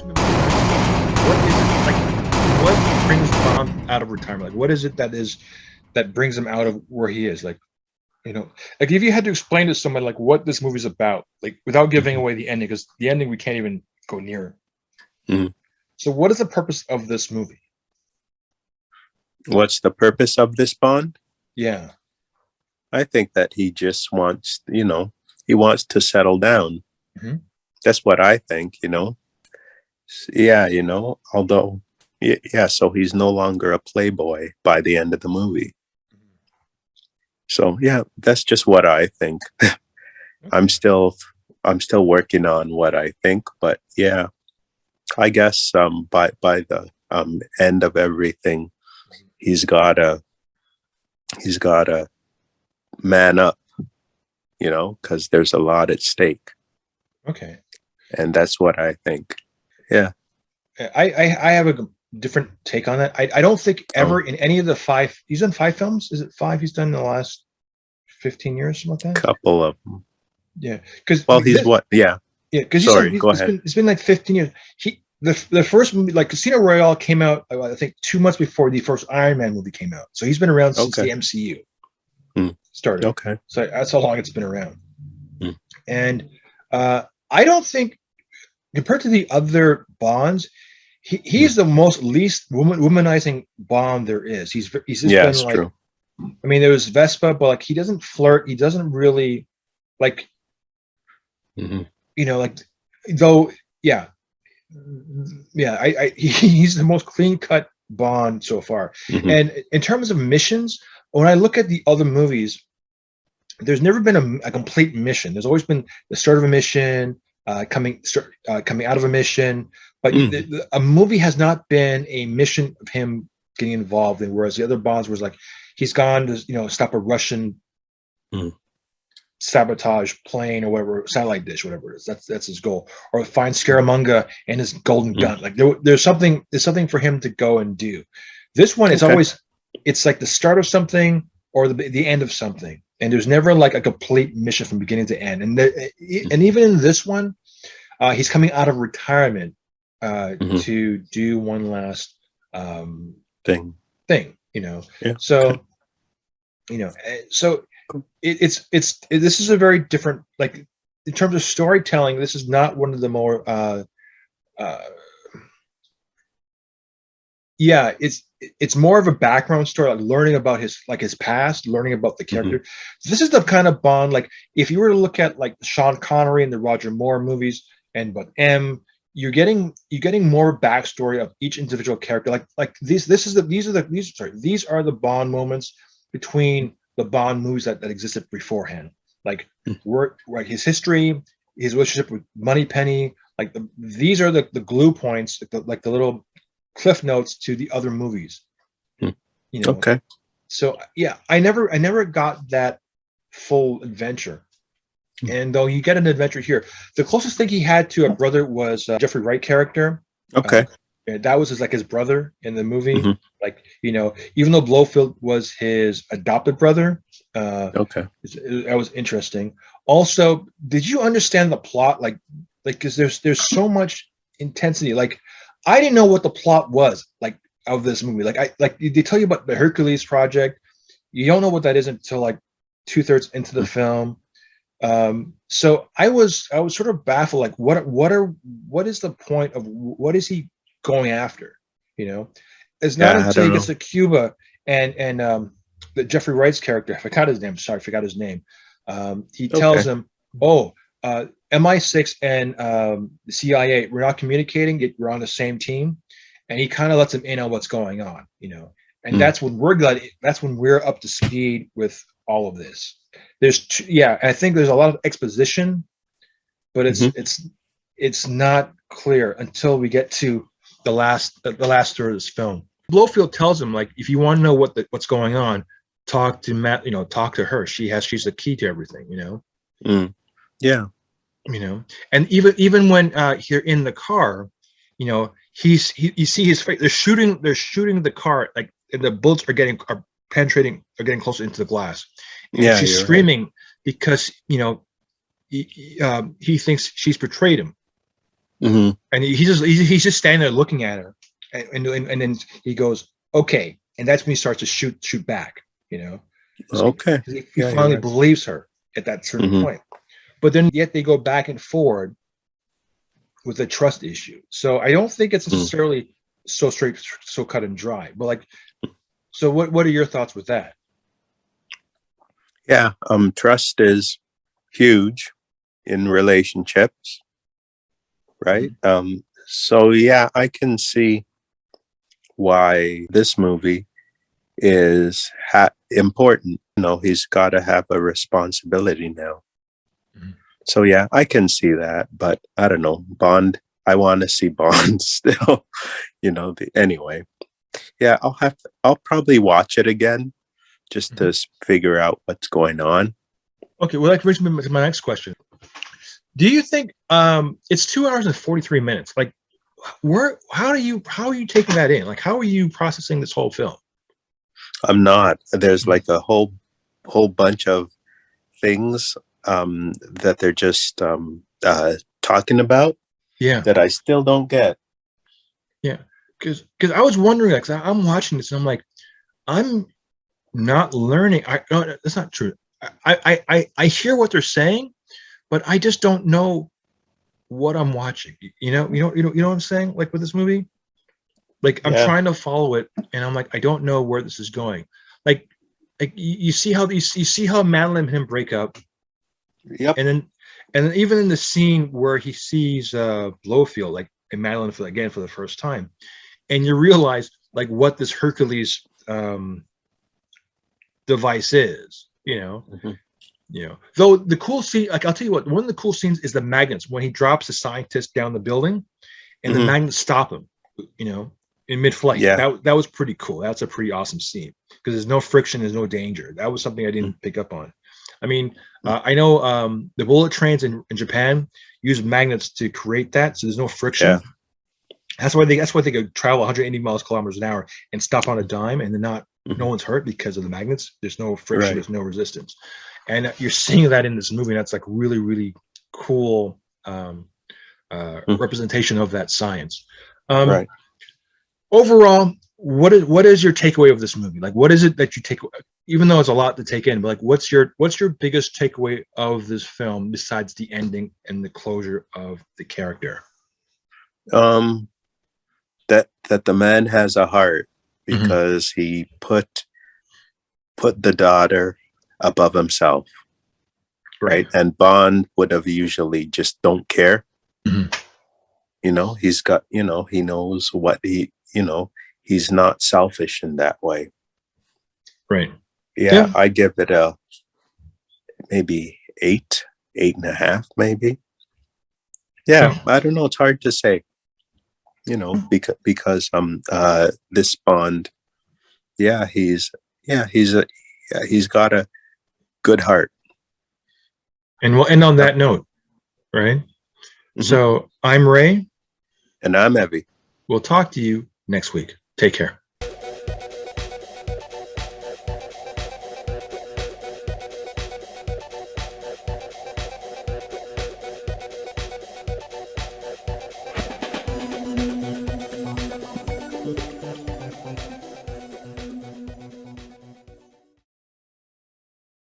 always been what is it like? What brings Bond out of retirement? Like, what is it that brings him out of where he is? Like if you had to explain to someone like what this movie's about, like without giving Mhm. away the ending, because the ending we can't even go near. Mhm. So, what is the purpose of this movie? What's the purpose of this Bond? Yeah. I think that he just wants, he wants to settle down. Hmm. That's what I think. Yeah, although, yeah, so he's no longer a playboy by the end of the movie. So, yeah, that's just what I think. I'm Okay. still I'm still working on what I think, but yeah, I guess by the end of everything, he's gotta he's gotta man up, because there's a lot at stake, Okay. and that's what I think. Yeah. I have a different take on that. I don't think Oh, ever in any of the five. He's done five films. Is it five he's done in the last 15 years, something like that? couple of them. Yeah, because Well, he's what? Yeah. yeah, because you said Sorry. Go ahead. it's been like 15 years. The first movie, like Casino Royale, came out I think 2 months before the first Iron Man movie came out. So he's been around since Okay. the MCU Hmm. started. Okay. So that's how long it's been around. Hmm. And I don't think compared to the other Bonds, Hmm. he's the most least womanizing Bond there is. He's just Yeah, been it's like, true. I mean, there was Vespa, but like he doesn't flirt. He doesn't really like, Hmm. like though, yeah, yeah. He's the most clean cut Bond so far. Hmm. And in terms of missions, when I look at the other movies, there's never been a complete mission. There's always been the start of a mission, coming out of a mission, but Hmm. a movie has not been a mission of him getting involved in. Whereas the other Bonds was like he's gone to stop a Russian Hmm. sabotage plane or whatever, satellite dish, whatever it is. That's his goal. Or find Scaramanga and his golden Hmm. gun. Like there's something for him to go and do. This one, Okay. it's like the start of something or the end of something, and there's never like a complete mission from beginning to end. And even in this one, he's coming out of retirement Hmm. to do one last um, Thing. thing. Yeah. Okay. So so this is a very different, like in terms of storytelling, this is not one of the more uh yeah, it's more of a background story, like learning about his past, learning about the Hmm. character. This is the kind of Bond, like if you were to look at like Sean Connery and the Roger Moore movies, and but you're getting more backstory of each individual character. Like these are the Bond moments between the Bond movies that existed beforehand. Like work, like his history, his relationship with Moneypenny, like these are the glue points, like the little cliff notes to the other movies. Hmm. You know, Okay. so yeah, I never got that full adventure. Hmm. And though you get an adventure here, the closest thing he had to a brother was Jeffrey Wright character. Uh, Okay. that was like his brother in the movie. Hmm. Like even though Blofeld was his adopted brother, Okay. that was interesting. Also, did you understand the plot? Like because there's so much intensity. Like I didn't know what the plot was like of this movie. Like they tell you about the Hercules project. You don't know what that is until like 2/3 into the Hmm. film. So I was sort of baffled. Like what is the point of what is he going after? You know, it's not Yeah, I until don't he gets know. to Cuba and the Jeffrey Wright's character, I forgot his name. Sorry, I forgot his name. He tells Okay. him, "Oh, MI6 and the CIA, we're not communicating. Yet we're on the same team," and he kind of lets him in on what's going on. And Hmm. that's when we're up to speed with all of this. Yeah, I think there's a lot of exposition, but it's Hmm. it's it's not clear until we get to the last third of this film. Blowfield tells him, like, if you want to know what's going on, talk to Matt. Talk to her. She's the key to everything. Mm. Yeah. You know. And even when you're in the car, you see his face. They're shooting the car, like, and the bullets are penetrating, are getting closer into the glass, and Yeah, she's you're right. screaming because he thinks she's betrayed him. Hmm. And he's just standing there looking at her, and then he goes, okay, and that's when he starts to shoot back, you know, Okay. because he Yeah, you're finally right. believes her at that certain Hmm. point. But then yet they go back and forward with a trust issue. So I don't think it's Mm. necessarily so straight, so cut and dry. But like, so what are your thoughts with that? Yeah. Trust is huge in relationships, right? Mhm. So yeah, I can see why this movie is important. He's got to have a responsibility now. Mhm. So yeah, I can see that, but I don't know. Bond, I want to see Bond still. Anyway. Yeah, I'll probably watch it again just to Mhm. figure out what's going on. Okay, well, that brings me to my next question. Do you think it's 2 hours and 43 minutes? Like, where how are you taking that in? Like, how are you processing this whole film? I'm not. There's Mhm. like a whole bunch of things that they're just talking about Yeah, that I still don't get. yeah. Because I was wondering, like, 'cause I'm watching this and I'm like, I'm not learning. No, that's not true. I hear what they're saying, but I just don't know what I'm watching. You know what I'm saying? Like with this movie, like I'm Yeah. trying to follow it, and I'm like, I don't know where this is going. Like, you see how Madeline and him break up, Yep. and then even in the scene where he sees Blowfield, like and Madeline for the first time, and you realize like what this Hercules device is. Mhm. Though the cool scene, like I'll tell you what, one of the cool scenes is the magnets when he drops the scientist down the building and the Mhm. magnets stop him, in mid-flight. Yeah. That was pretty cool. That's a pretty awesome scene because there's no friction, there's no danger. That was something I Mhm. didn't pick up on. I mean, I know the bullet trains in Japan use magnets to create that, so there's no Yeah. friction. That's why they could travel 180 miles kilometers an hour and stop on a dime, and no Mhm. one's hurt because of the magnets. There's no friction, Right. there's no resistance, and you're seeing that in this movie. That's like really really cool Mhm. representation of that science. Um, Right. Overall, what is your takeaway of this movie? Like, what is it that you take? Even though it's a lot to take in, but like, what's your biggest takeaway of this film besides the ending and the closure of the character? Um, that the man has a heart Mhm. because he put the daughter above himself, Right. right? And Bond would have usually just don't care. Mhm. He's got, he knows what he's not selfish in that way. Right. Yeah, Yeah. I give it a maybe 8.5, maybe. Yeah, Yeah. I don't know. It's hard to say, because this Bond, yeah, he's got a good heart. And we'll end on Yep. that note, right? Hmm. So I'm Ray. And I'm Evy. We'll talk to you next week. Take care.